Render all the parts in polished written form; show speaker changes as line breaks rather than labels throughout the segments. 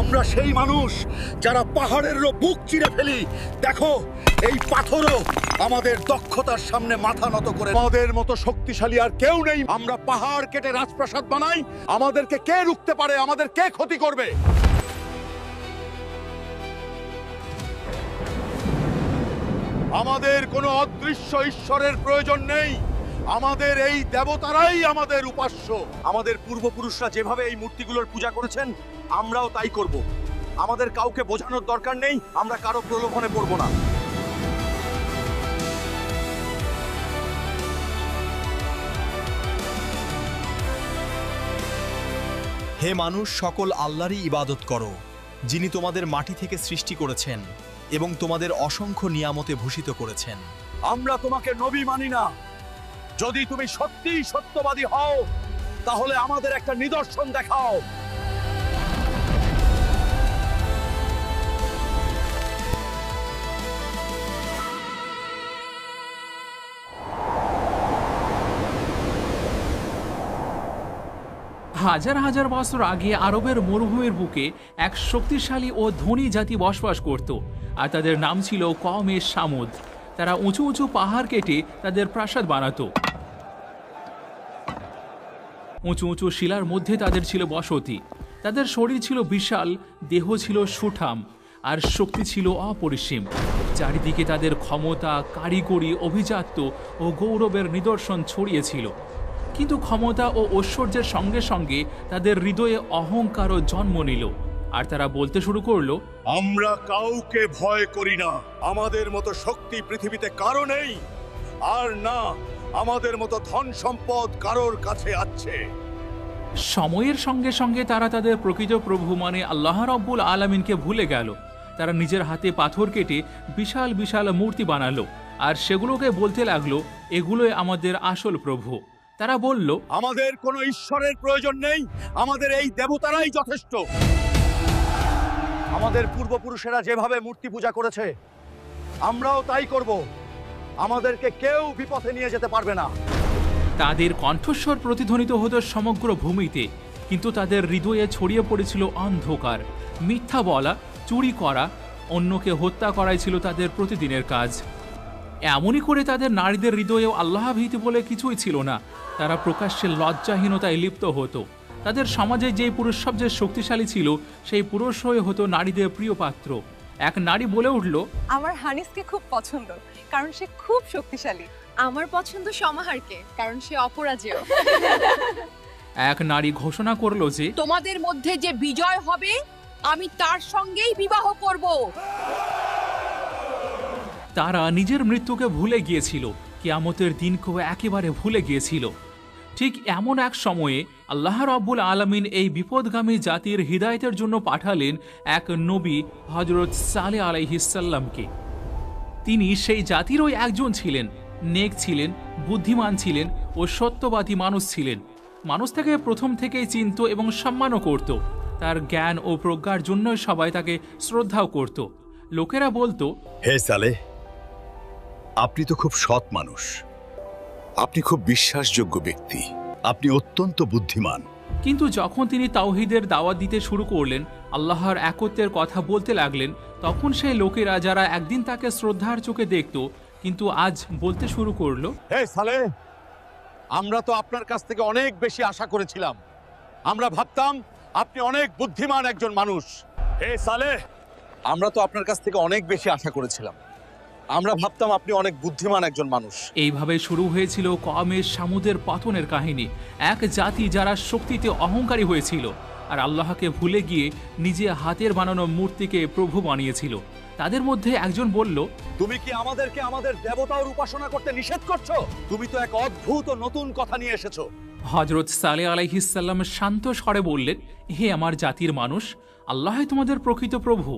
আমরা সেই মানুষ যারা পাহাড়েরও বুক চিরে ফেলি। দেখো, এই পাথরও আমাদের দক্ষতার সামনে মাথা নত করে। আমাদের মতো শক্তিশালী আর কেউ নেই। আমরা পাহাড় কেটে রাজপ্রাসাদ বানাই। আমাদেরকে কে রুখতে পারে? আমাদের কে ক্ষতি করবে? আমাদের কোনো অদৃশ্য ঈশ্বরের প্রয়োজন নেই। আমাদের এই দেবতারাই আমাদের উপাস্য। আমাদের পূর্বপুরুষরা যেভাবে এই মূর্তিগুলোর পূজা করেছেন, আমরাও তাই করব। আমাদের কাউকে বোঝানোর দরকার নেই। আমরা কারো প্রলোভনে পড়ব না।
হে মানুষ, সকল আল্লাহরই ইবাদত করো, যিনি তোমাদের মাটি থেকে সৃষ্টি করেছেন এবং তোমাদের অসংখ্য নিয়ামতে ভূষিত করেছেন।
আমরা তোমাকে নবী মানি না। যদি তুমি সত্যিই সত্যবাদী হও, তাহলে আমাদের একটা নিদর্শন দেখাও।
হাজার হাজার বছর আগে আরবের মরুভূমির বুকে এক শক্তিশালী ও ধনী জাতি বসবাস করত, আর তাদের নাম ছিল কওমে সামুদ। তারা উঁচু উঁচু পাহাড় কেটে তাদের প্রাসাদ বানাতো। উঁচু উঁচু শিলার মধ্যে তাদের ছিল বসতি। তাদের শরীর ছিল বিশাল, দেহ ছিল সুঠাম, আর শক্তি ছিল অপরিসীম। চারিদিকে তাদের ক্ষমতা, কারিগরি, অভিজাত্য ও গৌরবের নিদর্শন ছড়িয়েছিল। কিন্তু ক্ষমতা ও ঐশ্বর্যের সঙ্গে সঙ্গে তাদের হৃদয়ে অহংকারও জন্ম নিল, আর তারা বলতে শুরু করলো,
আমরা কাউকে ভয় করি না। আমাদের মতো শক্তি পৃথিবীতে কারো নেই, আর না আমাদের মতো ধন সম্পদ কারোর কাছে আছে।
সময়ের সঙ্গে সঙ্গে তারা তাদের প্রকৃত প্রভু মানে আল্লাহ রাব্বুল আলামিনকে ভুলে গেল। তারা নিজের হাতে পাথর কেটে বিশাল বিশাল মূর্তি বানালো, আর সেগুলোকে বলতে লাগলো, এগুলোই আমাদের আসল প্রভু। তারা বলল,
আমাদের কোনো ঈশ্বরের প্রয়োজন নেই। আমাদের এই দেবতারাই যথেষ্ট। আমাদের পূর্বপুরুষেরা যেভাবে মূর্তি পূজা করেছে, আমরাও তাই করব। আমাদেরকে কেউ বিপথে নিয়ে যেতে পারবে না।
তাদের কণ্ঠস্বর প্রতিধ্বনিত হতো সমগ্র ভূমিতে, কিন্তু তাদের হৃদয়ে ছড়িয়ে পড়েছিল অন্ধকার। মিথ্যা বলা, চুরি করা, অন্যকে হত্যা করাই ছিল তাদের প্রতিদিনের কাজ। এমনই করে তাদের নারীদের হৃদয়েও আল্লাহ ভীতি বলে কিছুই ছিল না। তারা প্রকাশ্যে লজ্জাহীনতায় লিপ্ত হতো। তাদের সমাজে যেই পুরুষ সবচেয়ে শক্তিশালী ছিল, সেই পুরুষ হয়ে হতো নারীদের প্রিয় পাত্র। এক নারী বলে উঠল,
আমার হানিসকে খুব পছন্দ, কারণ সে খুব শক্তিশালী।
আমার পছন্দ সমাহারকে, কারণ সে অপরাজেয়।
এক নারী ঘোষণা করলো যে
তোমাদের মধ্যে যে বিজয় হবে, আমি তার সঙ্গেই বিবাহ করব।
তারা নিজের মৃত্যুকে ভুলে গিয়েছিল, কিয়ামতের দিনকেও একেবারে ভুলে গিয়েছিল। ঠিক এমন এক সময়ে আল্লাহ রাব্বুল আলামিন এই বিপদগামী জাতির হিদায়াতের জন্য পাঠালেন এক নবী, হযরত সালেহ আলাইহিস সালামকে। তিনি সেই জাতিরই একজন ছিলেন। নেক ছিলেন, বুদ্ধিমান ছিলেন ও সত্যবাদী মানুষ ছিলেন। মানুষ তাকে প্রথম থেকেই চিনত এবং সম্মানও করত। তার জ্ঞান ও প্রজ্ঞার জন্যই সবাই তাকে শ্রদ্ধাও করত। লোকেরা বলতো,
হে সালেহ, আপনি তো খুব সৎ মানুষ। আপনি খুব বিশ্বাসযোগ্য ব্যক্তি। আপনি অত্যন্ত বুদ্ধিমান।
কিন্তু যখন তিনি তাওহীদের দাওয়াত দিতে শুরু করলেন, আল্লাহর একত্বের কথা বলতে লাগলেন, তখন সেই লোকেরা যারা একদিন তাকে শ্রদ্ধার চোখে দেখত, কিন্তু আজ বলতে শুরু করলো,
হে সালেহ, আমরা তো আপনার কাছ থেকে অনেক বেশি আশা করেছিলাম। আমরা ভাবতাম আপনি অনেক বুদ্ধিমান একজন মানুষ। হে সালেহ, আমরা তো আপনার কাছ থেকে অনেক বেশি আশা করেছিলাম। আমরা ভাবতাম আপনি অনেক বুদ্ধিমান একজন মানুষ।
এইভাবে শুরু হয়েছিল কওমে সামুদের পতনের কাহিনী। এক জাতি যারা শক্তিতে অহংকারী হয়েছিল আর আল্লাহকে ভুলে গিয়ে নিজে হাতের বানানো মূর্তিকে প্রভু বানিয়েছিল। তাদের মধ্যে একজন বলল,
তুমি কি আমাদেরকে আমাদের দেবতার উপাসনা করতে নিষেধ করছো? তুমি তো এক অদ্ভুত ও নতুন কথা নিয়ে এসেছো।
হযরত সালেহ আলাইহিস সালাম শান্ত স্বরে বললেন, হে আমার জাতির মানুষ, আল্লাহই তোমাদের প্রকৃত প্রভু।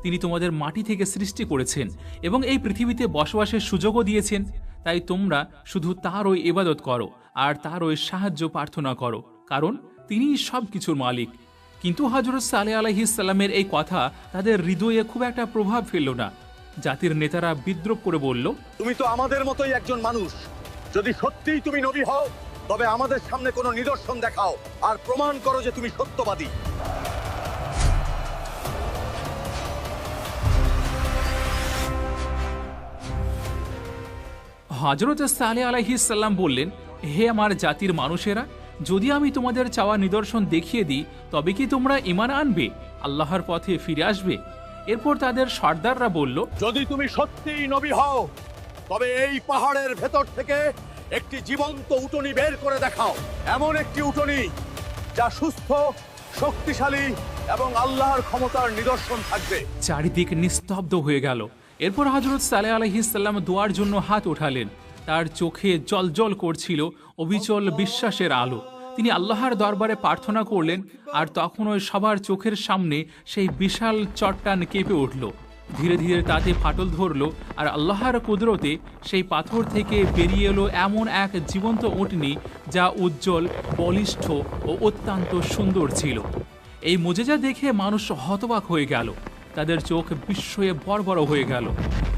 তিনি তোমাদের মাটি থেকে সৃষ্টি করেছেন এবং এই পৃথিবীতে বসবাসের সুযোগও দিয়েছেন। তাই তোমরা শুধু তারই ইবাদত করো আর তারই সাহায্য প্রার্থনা করো, কারণ তিনিই সব কিছুর মালিক। কিন্তু হযরত সালেহ আলাইহিস সালামের এই কথা তাদের হৃদয়ে খুব একটা প্রভাব ফেলল না। জাতির নেতারা বিদ্রোহ করে বলল,
তুমি তো আমাদের মতোই একজন মানুষ। যদি সত্যিই তুমি নবী হও, তবে আমাদের সামনে কোনো নিদর্শন দেখাও আর প্রমাণ করো যে তুমি সত্যবাদী।
হযরত সালেহ আলাইহিস সালাম বললেন, হে আমার জাতির মানুষেরা, যদি আমি তোমাদের চাওয়া নিদর্শন দেখিয়ে দিই তবে কি তোমরা ঈমান আনবে, আল্লাহর পথে ফিরে আসবে? এরপর তাদের সর্দাররা বলল,
যদি তুমি সত্যিই নবী হও তবে এই পাহাড়ের ভেতর থেকে একটি জীবন্ত উটনি বের করে দেখাও। এমন একটি উটনি যা সুস্থ, শক্তিশালী এবং আল্লাহর ক্ষমতার নিদর্শন থাকবে।
চারিদিক নিস্তব্ধ হয়ে গেল। এরপর হযরত সালেহ আলাইহিস সালাম দোয়ার জন্য হাত ওঠালেন। তার চোখে জ্বলজ্বল করছিল অবিচল বিশ্বাসের আলো। তিনি আল্লাহর দরবারে প্রার্থনা করলেন, আর তখন ওই সবার চোখের সামনে সেই বিশাল চট্টান কেঁপে উঠল। ধীরে ধীরে তাতে ফাটল ধরল, আর আল্লাহর কুদরতে সেই পাথর থেকে বেরিয়ে এলো এমন এক জীবন্ত উটনি যা উজ্জ্বল, বলিষ্ঠ ও অত্যন্ত সুন্দর ছিল। এই মুজিজা দেখে মানুষ হতবাক হয়ে গেল। তাদের চোখ বিস্ময়ে বড় হয়ে গেল।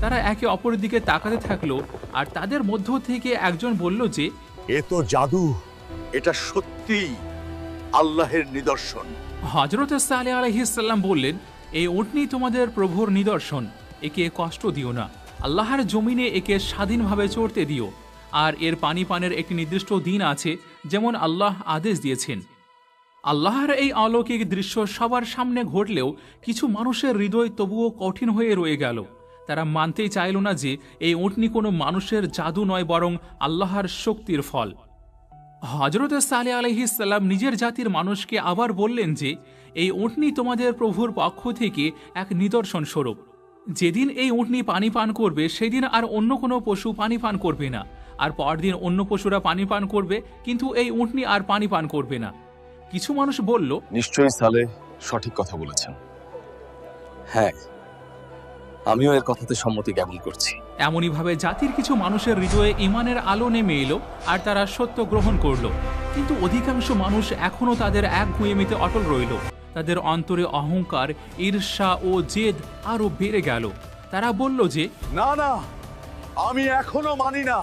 তারা একে অপরের দিকে তাকাতে থাকলো, আর তাদের মধ্য থেকে একজন বলল যে,
এ তো জাদু, এটা সত্যিই আল্লাহের নিদর্শন।
হযরত সালেহ আলাইহিস সালাম বললেন, এই উটনি তোমাদের প্রভুর নিদর্শন, একে কষ্ট দিও না। আল্লাহর জমিনে একে স্বাধীনভাবে চড়তে দিও, আর এর পানি পানের একটি নির্দিষ্ট দিন আছে, যেমন আল্লাহ আদেশ দিয়েছেন। আল্লাহর এই অলৌকিক দৃশ্য সবার সামনে ঘটলেও কিছু মানুষের হৃদয় তবুও কঠিন হয়ে রয়ে গেল। তারা মানতেই চাইল না যে এই উটনি কোনো মানুষের জাদু নয়, বরং আল্লাহর শক্তির ফল। হযরত সালেহ আলাইহিস সালাম নিজের জাতির মানুষকে আবার বললেন যে, এই উটনি তোমাদের প্রভুর পক্ষ থেকে এক নিদর্শন স্বরূপ। যেদিন এই উটনি পানি পান করবে সেদিন আর অন্য কোনো পশু পানি পান করবে না, আর পরদিন অন্য পশুরা পানি পান করবে, কিন্তু এই উটনি আর পানি পান করবে না। কিছু মানুষ বলল,
নিশ্চয়ই সালেহ সঠিক কথা বলেছেন। হ্যাঁ, আমিও এর কথাতে সম্মতি জ্ঞাপন করছি।
এমনইভাবে জাতির কিছু মানুষের হৃদয়ে ঈমানের আলো নেমে এলো, আর তারা সত্য গ্রহণ করল। কিন্তু অধিকাংশ মানুষ এখনও তাদের একগুঁয়েমিতে অটল রইল। তাদের অন্তরে অহংকার, ঈর্ষা ও জেদ আরও বেড়ে গেল। তারা বলল যে,
না না, আমি এখনো মানি না,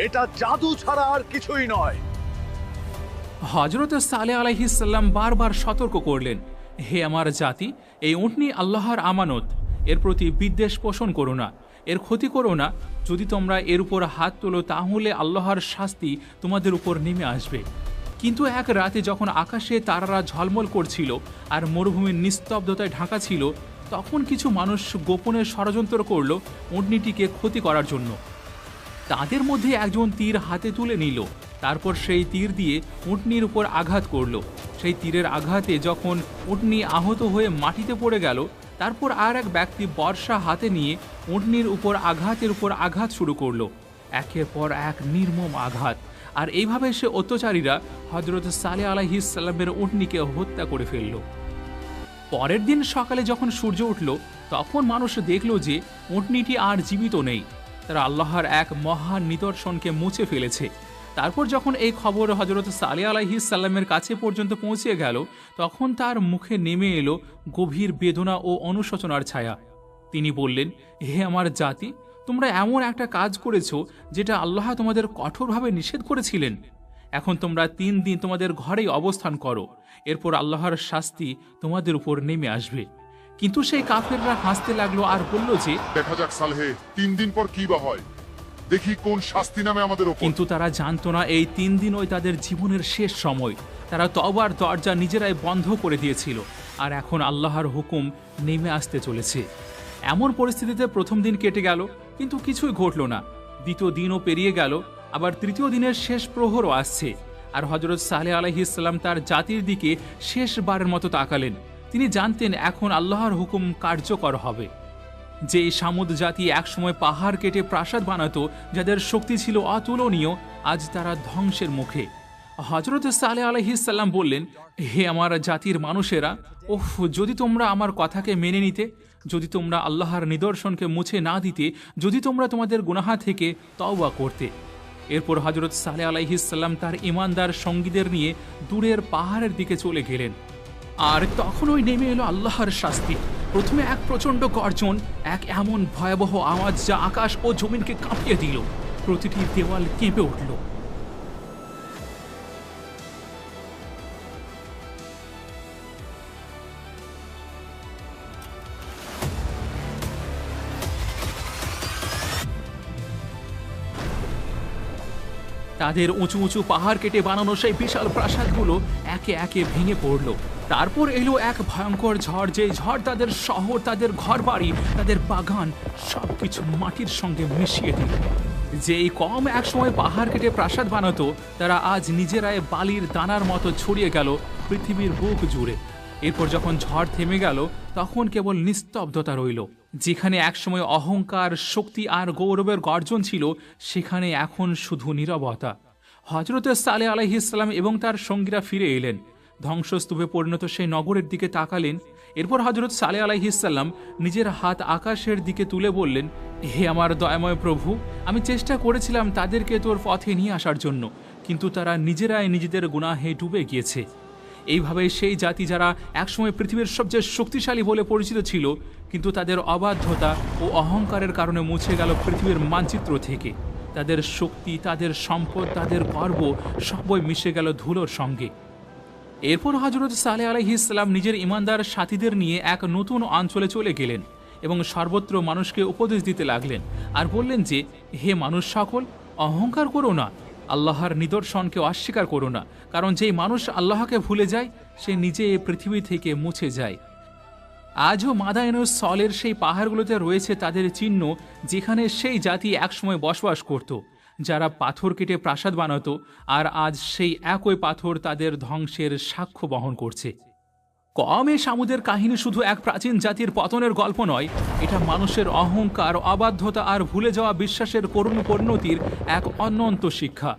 এটা জাদু ছাড়া আর কিছুই নয়।
হযরত সালেহ আলাইহিস সালাম বারবার সতর্ক করলেন, হে আমার জাতি, এই উটনি আল্লাহর আমানত, এর প্রতি বিদ্বেষ পোষণ করো না, এর ক্ষতি করো না। যদি তোমরা এর উপর হাত তোলো তাহলে আল্লাহর শাস্তি তোমাদের উপর নেমে আসবে। কিন্তু এক রাতে যখন আকাশে তারারা ঝলমল করছিল আর মরুভূমির নিস্তব্ধতায় ঢাকা ছিল, তখন কিছু মানুষ গোপনে ষড়যন্ত্র করল উটনিটিকে ক্ষতি করার জন্য। তাদের মধ্যে একজন তীর হাতে তুলে নিল, তারপর সেই তীর দিয়ে উটনির উপর আঘাত করল। সেই তীরের আঘাতে যখন উটনি আহত হয়ে মাটিতে পড়ে গেল, তারপর আর এক ব্যক্তি বর্ষা হাতে নিয়ে উটনির উপর আঘাত শুরু করলো, একের পর এক নির্মম আঘাত। আর এইভাবে সে অত্যাচারীরা হযরত সালেহ আলাইহিস সালামের উটনিকে হত্যা করে ফেলল। পরের দিন সকালে যখন সূর্য উঠল, তখন মানুষ দেখল যে উটনিটি আর জীবিত নেই। তারা আল্লাহর এক মহান নিদর্শনকে মুছে ফেলেছে। তারপর যখন এই খবর হযরত সালেহ আলাইহিস সালামের কাছে পর্যন্ত পৌঁছে গেল, তখন তার মুখে নেমে এলো গভীর বেদনা ও অনুশোচনার ছায়া। তিনি বললেন, হে আমার জাতি, তোমরা এমন একটা কাজ করেছো যেটা আল্লাহ তোমাদের কঠোরভাবে নিষেধ করেছিলেন। এখন তোমরা 3 দিন তোমাদের ঘরেই অবস্থান করো, এরপর আল্লাহর শাস্তি তোমাদের উপর নেমে আসবে। কিন্তু সেই কাফেররা হাসতে লাগলো আর বলল যে,
দেখা যাক সালেহে 3 দিন পর কি বা হয়, দেখি কোন শাস্তি নামে আমাদের উপর।
কিন্তু তারা জানতো না এই 3 দিনই তাদের জীবনের শেষ সময়। তারা তওবার দরজা নিজেরাই বন্ধ করে দিয়েছিল, আর এখন আল্লাহর হুকুম নেমে আসতে চলেছে। এমন পরিস্থিতিতে প্রথম দিন কেটে গেল, কিন্তু কিছুই ঘটল না। দ্বিতীয় দিনও পেরিয়ে গেল, আবার তৃতীয় দিনের শেষ প্রহরও আসছে। আর হযরত সালেহ আলাইহিস সালাম তার জাতির দিকে শেষবারের মতো তাকালেন। তিনি জানতেন এখন আল্লাহর হুকুম কার্যকর হবে। যে সামুদ জাতি একসময় পাহাড় কেটে প্রাসাদ বানাতো, যাদের শক্তি ছিল অতুলনীয়, আজ তারা ধ্বংসের মুখে। হযরত সালেহ আলাইহিস সালাম বললেন, হে আমার জাতির মানুষেরা, ওহ, যদি তোমরা আমার কথাকে মেনে নিতে, যদি তোমরা আল্লাহর নিদর্শনকে মুছে না দিতে, যদি তোমরা তোমাদের গুনাহ থেকে তওবা করতে। এরপর হযরত সালেহ আলাইহিস সালাম তার ঈমানদার সঙ্গীদের নিয়ে দূরের পাহাড়ের দিকে চলে গেলেন। আর তখনই নেমে এলো আল্লাহর শাস্তি। প্রথমে এক প্রচণ্ড গর্জন, এক এমন ভয়াবহ আওয়াজ যা আকাশ ও জমিনকে কাঁপিয়ে দিল। প্রতিটি দেওয়াল কেঁপে উঠল। তাদের উঁচু উঁচু পাহাড় কেটে বানানো সেই বিশাল প্রাসাদগুলো একে একে ভেঙে পড়ল। তারপর এলো এক ভয়ঙ্কর ঝড়, যে ঝড় তাদের শহর, তাদের ঘরবাড়ি, তাদের বাগান সবকিছু মাটির সঙ্গে মিশিয়ে দিল। যেই কম একসময় পাহাড় কেটে প্রাসাদ বানাতো, তারা আজ নিজেরাই বালির দানার মতো ছড়িয়ে গেল পৃথিবীর বুক জুড়ে। এরপর যখন ঝড় থেমে গেল, তখন কেবল নিস্তব্ধতা রইল। যেখানে একসময় অহংকার, শক্তি আর গৌরবের গর্জন ছিল, সেখানে এখন শুধু নীরবতা। হযরত সালেহ আলাইহিস সালাম এবং তার সঙ্গীরা ফিরে এলেন, ধ্বংসস্তূপে পরিণত সেই নগরের দিকে তাকালেন। এরপর হযরত সালেহ আলাইহিস সালাম নিজের হাত আকাশের দিকে তুলে বললেন, হে আমার দয়াময় প্রভু, আমি চেষ্টা করেছিলাম তাদেরকে তোর পথে নিয়ে আসার জন্য, কিন্তু তারা নিজেরাই নিজেদের গুনাহে ডুবে গিয়েছে। এইভাবে সেই জাতি যারা একসময় পৃথিবীর সবচেয়ে শক্তিশালী বলে পরিচিত ছিল, কিন্তু তাদের অবাধ্যতা ও অহংকারের কারণে মুছে গেল পৃথিবীর মানচিত্র থেকে। তাদের শক্তি, তাদের সম্পদ, তাদের গর্ব সবই মিশে গেল ধুলোর সঙ্গে। এরপর হযরত সালেহ আলাইহিস সালাম নিজের ঈমানদার সাথীদের নিয়ে এক নতুন অঞ্চলে চলে গেলেন এবং সর্বত্র মানুষকে উপদেশ দিতে লাগলেন আর বললেন যে, হে মানুষ সকল, অহংকার করো না, আল্লাহর নিদর্শনকে অস্বীকার করো না, কারণ যেই মানুষ আল্লাহকে ভুলে যায়, সে নিজে এই পৃথিবী থেকে মুছে যায়। আজও মাদায়েনুস সলের সেই পাহাড়গুলোতে রয়েছে তাদের চিহ্ন, যেখানে সেই জাতি একসময় বসবাস করত, যারা পাথর কেটে প্রাসাদ বানাতো, আর আজ সেই একই পাথর তাদের ধ্বংসের সাক্ষ্য বহন করছে। কমে সামুদের কাহিনী শুধু এক প্রাচীন জাতির পতনের গল্প নয়, এটা মানুষের অহংকার, অবাধ্যতা আর ভুলে যাওয়া বিশ্বাসের করুণ পরিণতির এক অনন্ত শিক্ষা।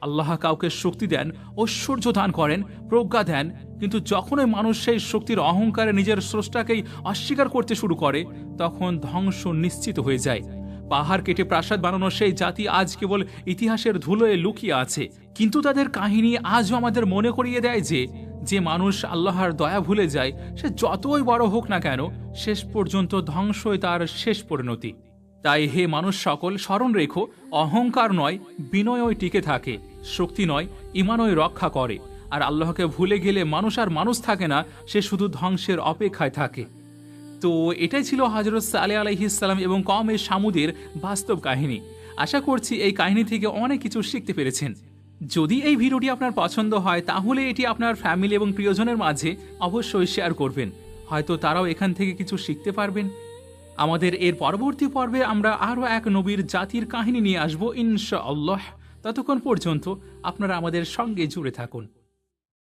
আল্লাহ কাউকে শক্তি দেন, ঐশ্বর্য দান করেন, প্রজ্ঞা দেন, কিন্তু যখনই মানুষ সেই শক্তির অহংকারে নিজের স্রষ্টাকেই অস্বীকার করতে শুরু করে, তখন ধ্বংস নিশ্চিত হয়ে যায়। পাহাড় কেটে প্রাসাদ বানানো সেই জাতি আজ কেবল ইতিহাসের ধুলোয় লুকিয়ে আছে, কিন্তু তাদের কাহিনী আজও আমাদের মনে করিয়ে দেয় যে, যে মানুষ আল্লাহর দয়া ভুলে যায়, সে যতই বড় হোক না কেন, শেষ পর্যন্ত ধ্বংসই তার শেষ পরিণতি। তাই হে মানুষ সকল, স্মরণ রেখো, অহংকার নয়, বিনয়ই টিকে থাকে, শক্তি নয়, ঈমানই রক্ষা করে। আর আল্লাহকে ভুলে গেলে মানুষ আর মানুষ থাকে না, সে শুধু ধ্বংসের অপেক্ষায় থাকে। তো এটাই ছিল হযরত সালেহ আলাইহিস সালাম এবং কওমে সামুদের বাস্তব কাহিনী। আশা করছি এই কাহিনী থেকে অনেক কিছু শিখতে পেরেছেন। যদি এই ভিডিওটি আপনার পছন্দ হয়, তাহলে এটি আপনার ফ্যামিলি এবং প্রিয়জনের মাঝে অবশ্যই শেয়ার করবেন, হয়তো তারাও এখান থেকে কিছু শিখতে পারবেন। আমাদের এর পরবর্তী পর্বে আমরা আরও এক নবীর জাতির কাহিনী নিয়ে আসবো ইনশাআল্লাহ। ততক্ষণ পর্যন্ত আপনারা আমাদের সঙ্গে জুড়ে থাকুন।